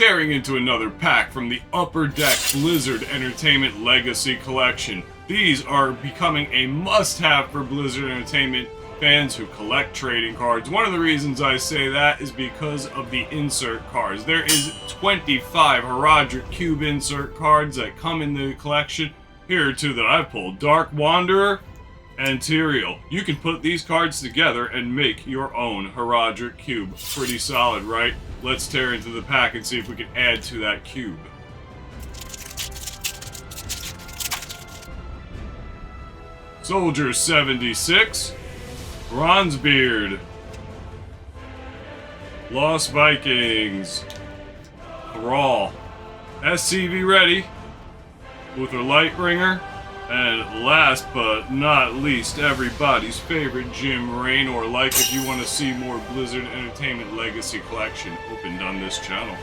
Tearing into another pack from the Upper Deck Blizzard Entertainment Legacy Collection. These are becoming a must-have for Blizzard Entertainment fans who collect trading cards. One of the reasons I say that is because of the insert cards. There is 25 Horadric Cube insert cards that come in the collection. Here are two that I've pulled: Dark Wanderer and Tyrael. You can put these cards together and make your own Horadric Cube. Pretty solid, right? Let's tear into the pack and see if we can add to that cube. Soldier 76, Bronzebeard, Lost Vikings, Thrall, SCV ready, Uther Lightbringer, and last but not least, everybody's favorite Jim Raynor. Like if you want to see more Blizzard Entertainment Legacy Collection opened on this channel.